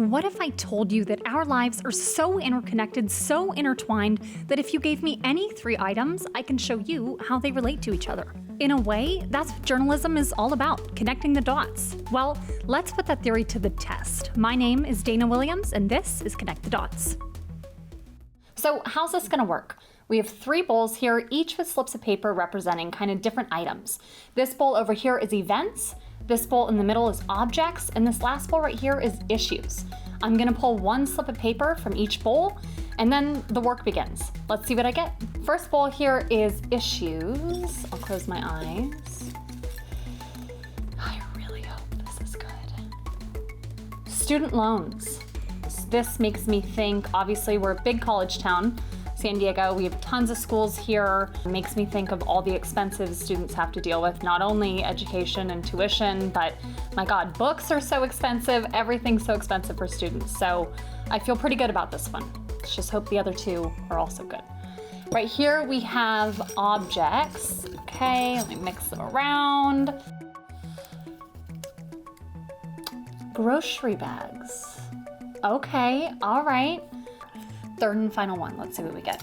What if I told you that our lives are so interconnected, so intertwined, that if you gave me any 3 items, I can show you how they relate to each other? In a way, that's what journalism is all about, connecting the dots. Well, let's put that theory to the test. My name is Dana Williams, and this is Connect the Dots. So how's this gonna work? We have 3 bowls here, each with slips of paper representing kind of different items. This bowl over here is events, this bowl in the middle is objects, and this last bowl right here is issues. I'm gonna pull 1 slip of paper from each bowl, and then the work begins. Let's see what I get. First bowl here is issues. I'll close my eyes. I really hope this is good. Student loans. This makes me think, obviously we're a big college town, San Diego. We have tons of schools here. It makes me think of all the expenses students have to deal with, not only education and tuition, but my God, books are so expensive. Everything's so expensive for students. So I feel pretty good about this one. Let's just hope the other 2 are also good. Right here we have objects. Okay, let me mix them around. Grocery bags. Okay, all right. Third and final one. Let's see what we get.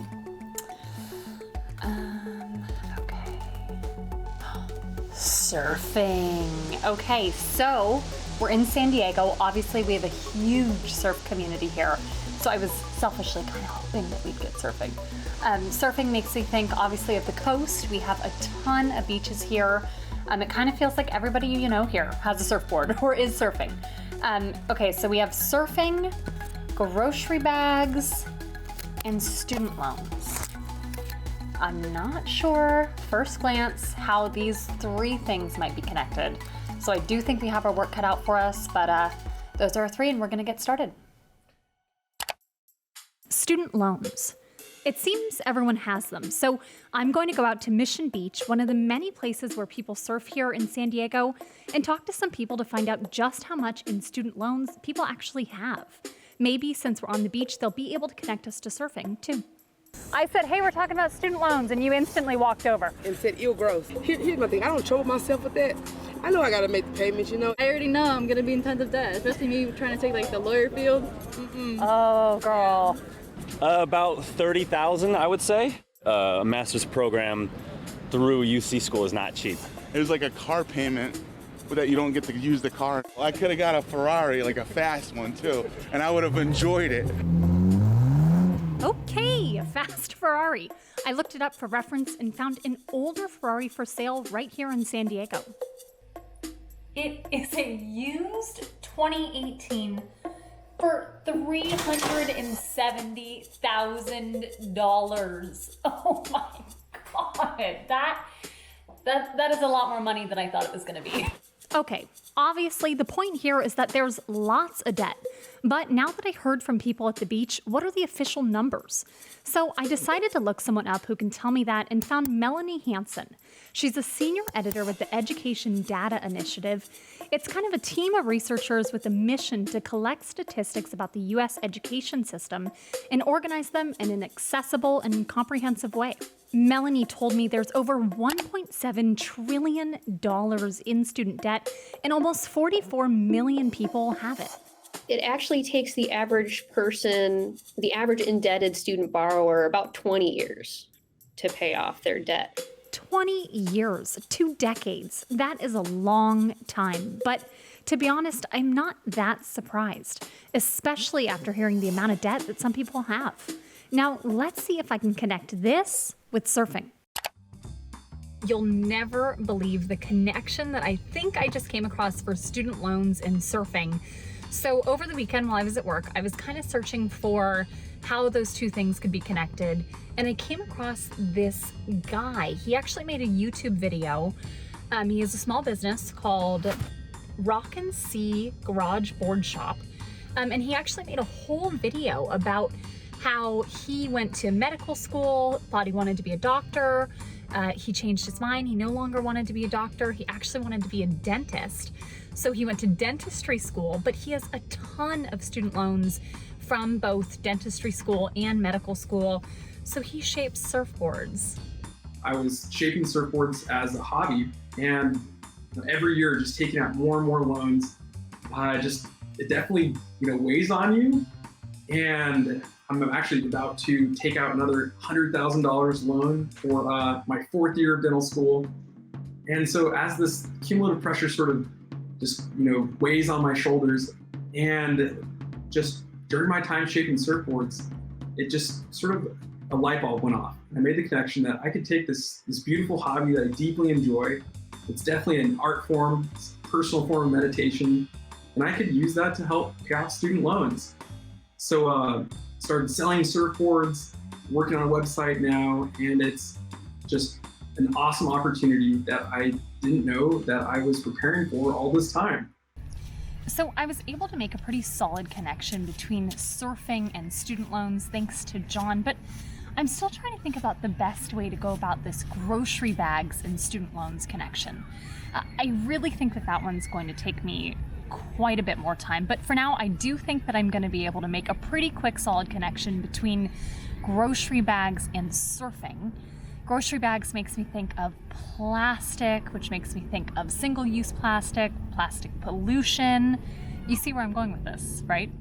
Okay. Surfing. Okay, so we're in San Diego. Obviously, we have a huge surf community here. So I was selfishly kind of hoping that we'd get surfing. Surfing makes me think, obviously, of the coast. We have a ton of beaches here. It kind of feels like everybody you know here has a surfboard or is surfing. Okay, so we have surfing, grocery bags, and student loans. I'm not sure, first glance, how these 3 things might be connected. So I do think we have our work cut out for us, but those are our 3 and we're gonna get started. Student loans. It seems everyone has them, so I'm going to go out to Mission Beach, one of the many places where people surf here in San Diego, and talk to some people to find out just how much in student loans people actually have. Maybe since we're on the beach, they'll be able to connect us to surfing too. I said, hey, we're talking about student loans, and you instantly walked over. And said, ill gross. Here's my thing, I don't trouble myself with that. I know I gotta make the payments, you know. I already know I'm gonna be in tons of debt, especially me trying to take like the lawyer field. Oh, girl. About 30,000, I would say. A master's program through UC school is not cheap. There's like a car payment that you don't get to use the car. I could have got a Ferrari, like a fast one too, and I would have enjoyed it. Okay, a fast Ferrari. I looked it up for reference and found an older Ferrari for sale right here in San Diego. It is a used 2018 for $370,000. Oh my God, that is a lot more money than I thought it was gonna be. Okay, obviously the point here is that there's lots of debt. But now that I heard from people at the beach, what are the official numbers? So I decided to look someone up who can tell me that and found Melanie Hansen. She's a senior editor with the Education Data Initiative. It's kind of a team of researchers with a mission to collect statistics about the US education system and organize them in an accessible and comprehensive way. Melanie told me there's over $1.7 trillion in student debt, and almost 44 million people have it. It actually takes the average person, the average indebted student borrower, about 20 years to pay off their debt. 20 years, 2 decades. That is a long time. But to be honest, I'm not that surprised, especially after hearing the amount of debt that some people have. Now, let's see if I can connect this with surfing. You'll never believe the connection that I think I just came across for student loans and surfing. So over the weekend while I was at work, I was kind of searching for how those 2 things could be connected. And I came across this guy. He actually made a YouTube video. He has a small business called Rock and Sea Garage Board Shop. And he actually made a whole video about how he went to medical school, thought he wanted to be a doctor. He changed his mind. He no longer wanted to be a doctor. He actually wanted to be a dentist. So he went to dentistry school, but he has a ton of student loans from both dentistry school and medical school. So he shapes surfboards. I was shaping surfboards as a hobby, and every year just taking out more and more loans, just it definitely, weighs on you. And I'm actually about to take out another $100,000 loan for my 4th year of dental school. And so as this cumulative pressure sort of just, weighs on my shoulders, and just during my time shaping surfboards, it just sort of a light bulb went off. I made the connection that I could take this beautiful hobby that I deeply enjoy. It's definitely an art form, it's a personal form of meditation, and I could use that to help pay off student loans. So started selling surfboards, working on a website now, and it's just an awesome opportunity that I didn't know that I was preparing for all this time. So I was able to make a pretty solid connection between surfing and student loans thanks to John, but I'm still trying to think about the best way to go about this grocery bags and student loans connection. I really think that one's going to take me quite a bit more time, but for now I do think that I'm going to be able to make a pretty quick solid connection between grocery bags and surfing. Grocery bags makes me think of plastic, which makes me think of single-use plastic, plastic pollution. You see where I'm going with this, right?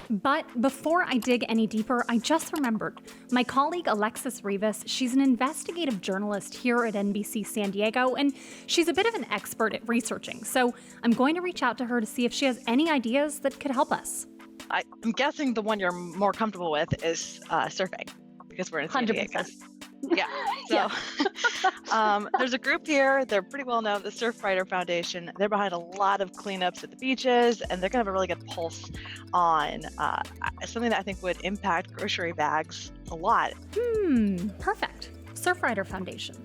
But before I dig any deeper, I just remembered my colleague Alexis Rivas. She's an investigative journalist here at NBC San Diego, and she's a bit of an expert at researching. So I'm going to reach out to her to see if she has any ideas that could help us. I'm guessing the one you're more comfortable with is surfing, because we're in San Diego. 100%. Yeah. So there's a group here. They're pretty well known, the Surfrider Foundation. They're behind a lot of cleanups at the beaches, and they're going to have a really good pulse on something that I think would impact grocery bags a lot. Perfect. Surfrider Foundation.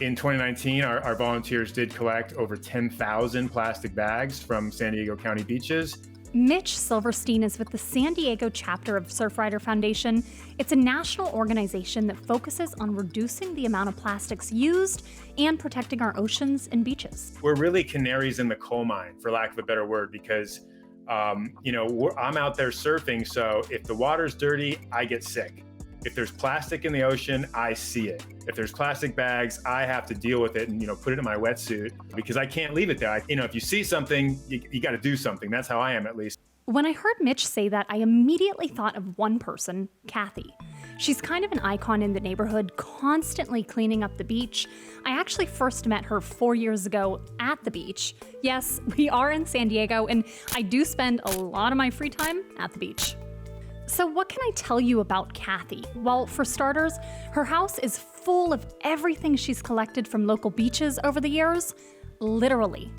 In 2019, our volunteers did collect over 10,000 plastic bags from San Diego County beaches. Mitch Silverstein is with the San Diego chapter of Surfrider Foundation. It's a national organization that focuses on reducing the amount of plastics used and protecting our oceans and beaches. We're really canaries in the coal mine, for lack of a better word, because I'm out there surfing, so if the water's dirty, I get sick. If there's plastic in the ocean, I see it. If there's plastic bags, I have to deal with it and, put it in my wetsuit because I can't leave it there. If you see something, you got to do something. That's how I am, at least. When I heard Mitch say that, I immediately thought of one person, Kathy. She's kind of an icon in the neighborhood, constantly cleaning up the beach. I actually first met her 4 years ago at the beach. Yes, we are in San Diego, and I do spend a lot of my free time at the beach. So what can I tell you about Kathy? Well, for starters, her house is full of everything she's collected from local beaches over the years, literally.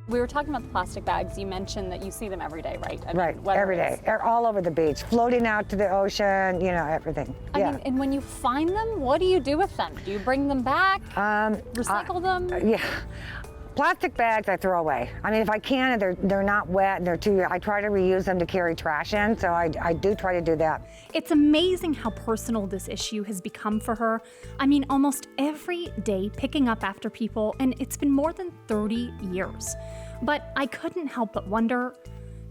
We were talking about the plastic bags. You mentioned that you see them every day, right? Right, every day. They're all over the beach, floating out to the ocean, everything. I mean, and when you find them, what do you do with them? Do you bring them back? Recycle them? Yeah. Plastic bags I throw away. I mean, if I can, they're not wet, I try to reuse them to carry trash in, so I do try to do that. It's amazing how personal this issue has become for her. I mean, almost every day picking up after people, and it's been more than 30 years. But I couldn't help but wonder,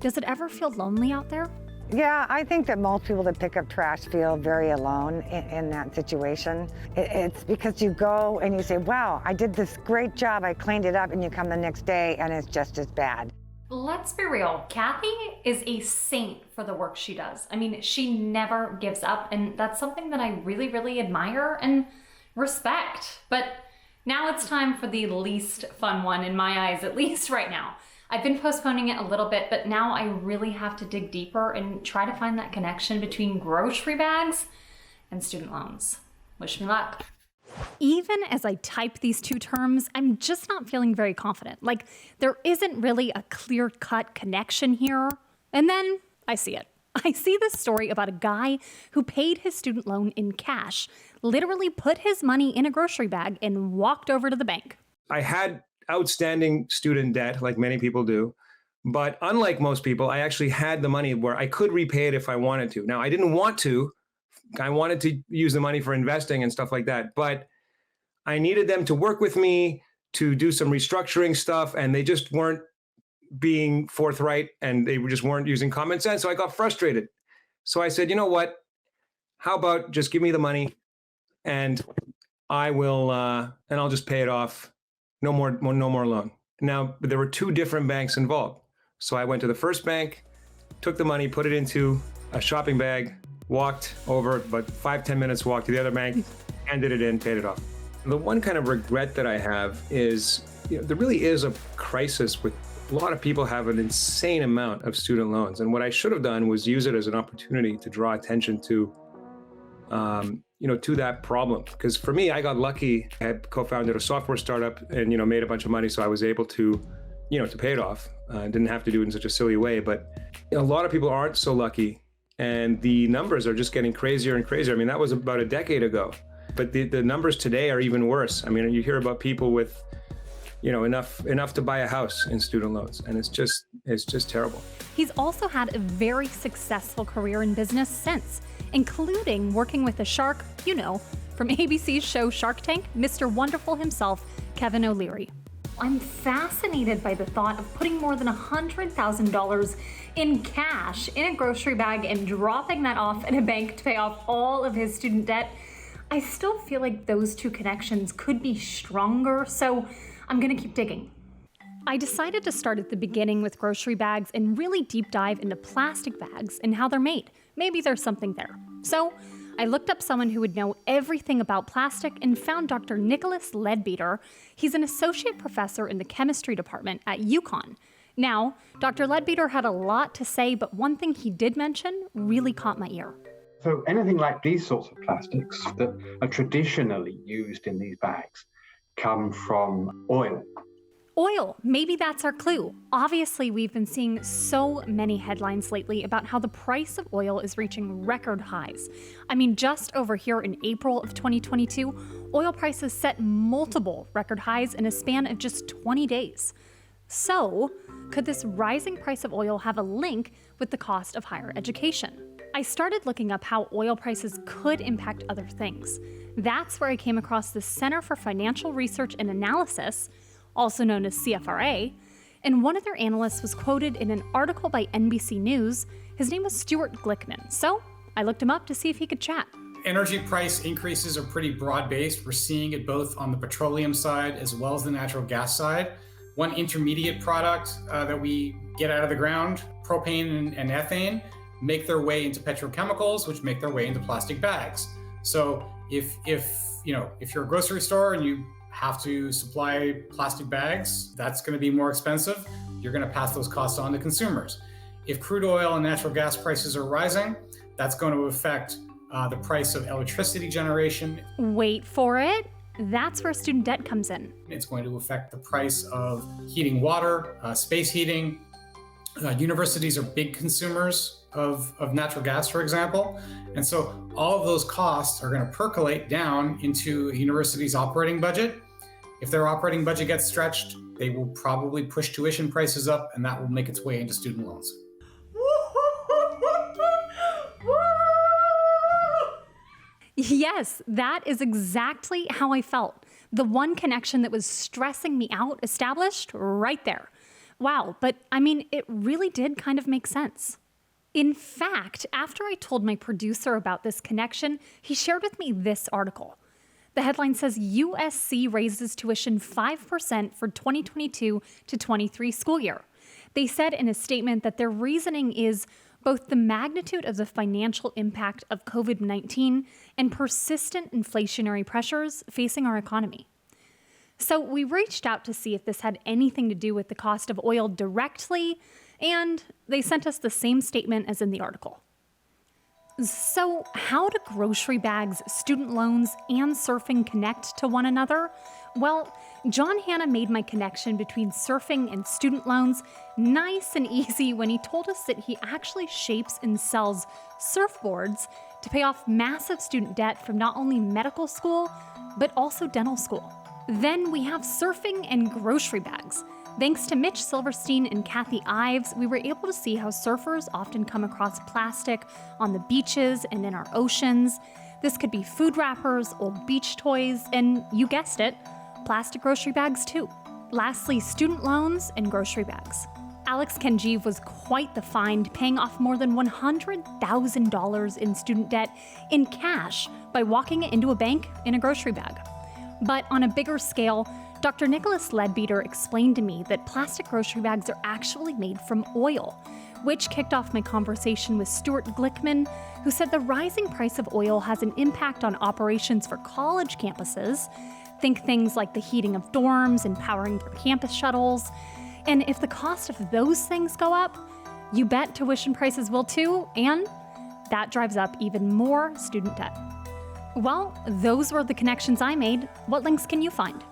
does it ever feel lonely out there? Yeah, I think that most people that pick up trash feel very alone in that situation. It's because you go and you say, wow, I did this great job, I cleaned it up, and you come the next day and it's just as bad. Let's be real, Kathy is a saint for the work she does. I mean, she never gives up, and that's something that I really, really admire and respect. But now it's time for the least fun one in my eyes, at least right now. I've been postponing it a little bit, but now I really have to dig deeper and try to find that connection between grocery bags and student loans. Wish me luck. Even as I type these two terms, I'm just not feeling very confident. Like, there isn't really a clear-cut connection here. And then I see it. I see this story about a guy who paid his student loan in cash, literally put his money in a grocery bag and walked over to the bank. I had outstanding student debt, like many people do. But unlike most people, I actually had the money where I could repay it if I wanted to. Now, I didn't want to. I wanted to use the money for investing and stuff like that. But I needed them to work with me to do some restructuring stuff, and they just weren't being forthright, and they just weren't using common sense. So I got frustrated. So I said, you know what? How about just give me the money, and I'll just pay it off. No more loan. Now, there were two different banks involved. So I went to the first bank, took the money, put it into a shopping bag, walked over, about 5-10 minutes, walked to the other bank, handed it in, paid it off. The one kind of regret that I have is, there really is a crisis with a lot of people have an insane amount of student loans. And what I should have done was use it as an opportunity to draw attention to, to that problem. Because for me, I got lucky. I had co-founded a software startup and, made a bunch of money. So I was able to, to pay it off. Didn't have to do it in such a silly way. But a lot of people aren't so lucky. And the numbers are just getting crazier and crazier. I mean, that was about a decade ago. But the numbers today are even worse. I mean, you hear about people with, enough to buy a house in student loans. And it's just terrible. He's also had a very successful career in business since, including working with a shark, from ABC's show Shark Tank, Mr. Wonderful himself, Kevin O'Leary. I'm fascinated by the thought of putting more than $100,000 in cash in a grocery bag and dropping that off in a bank to pay off all of his student debt. I still feel like those two connections could be stronger, so I'm gonna keep digging. I decided to start at the beginning with grocery bags and really deep dive into plastic bags and how they're made. Maybe there's something there. So I looked up someone who would know everything about plastic and found Dr. Nicholas Leadbeater. He's an associate professor in the chemistry department at UConn. Now, Dr. Leadbeater had a lot to say, but one thing he did mention really caught my ear. So anything like these sorts of plastics that are traditionally used in these bags come from oil. Oil, maybe that's our clue. Obviously, we've been seeing so many headlines lately about how the price of oil is reaching record highs. I mean, just over here in April of 2022, oil prices set multiple record highs in a span of just 20 days. So, could this rising price of oil have a link with the cost of higher education? I started looking up how oil prices could impact other things. That's where I came across the Center for Financial Research and Analysis, also known as CFRA, and one of their analysts was quoted in an article by NBC News. His name was Stuart Glickman, so I looked him up to see if he could chat. Energy price increases are pretty broad-based. We're seeing it both on the petroleum side as well as the natural gas side. One intermediate product that we get out of the ground, propane and ethane, make their way into petrochemicals, which make their way into plastic bags. So if you're a grocery store and you have to supply plastic bags, that's going to be more expensive. You're going to pass those costs on to consumers. If crude oil and natural gas prices are rising, that's going to affect the price of electricity generation. Wait for it. That's where student debt comes in. It's going to affect the price of heating water, space heating. Universities are big consumers of natural gas, for example. And so all of those costs are going to percolate down into a university's operating budget. If their operating budget gets stretched, they will probably push tuition prices up, and that will make its way into student loans. Yes, that is exactly how I felt. The one connection that was stressing me out established right there. Wow, but I mean, it really did kind of make sense. In fact, after I told my producer about this connection, he shared with me this article. The headline says USC raises tuition 5% for 2022 to 23 school year. They said in a statement that their reasoning is both the magnitude of the financial impact of COVID-19 and persistent inflationary pressures facing our economy. So we reached out to see if this had anything to do with the cost of oil directly, and they sent us the same statement as in the article. So how do grocery bags, student loans, and surfing connect to one another? Well, John Hanna made my connection between surfing and student loans nice and easy when he told us that he actually shapes and sells surfboards to pay off massive student debt from not only medical school, but also dental school. Then we have surfing and grocery bags. Thanks to Mitch Silverstein and Kathy Ives, we were able to see how surfers often come across plastic on the beaches and in our oceans. This could be food wrappers, old beach toys, and you guessed it, plastic grocery bags too. Lastly, student loans and grocery bags. Alex Kenjeev was quite the find, paying off more than $100,000 in student debt in cash by walking into a bank in a grocery bag. But on a bigger scale, Dr. Nicholas Leadbeater explained to me that plastic grocery bags are actually made from oil, which kicked off my conversation with Stuart Glickman, who said the rising price of oil has an impact on operations for college campuses. Think things like the heating of dorms and powering their campus shuttles. And if the cost of those things go up, you bet tuition prices will too, and that drives up even more student debt. Well, those were the connections I made. What links can you find?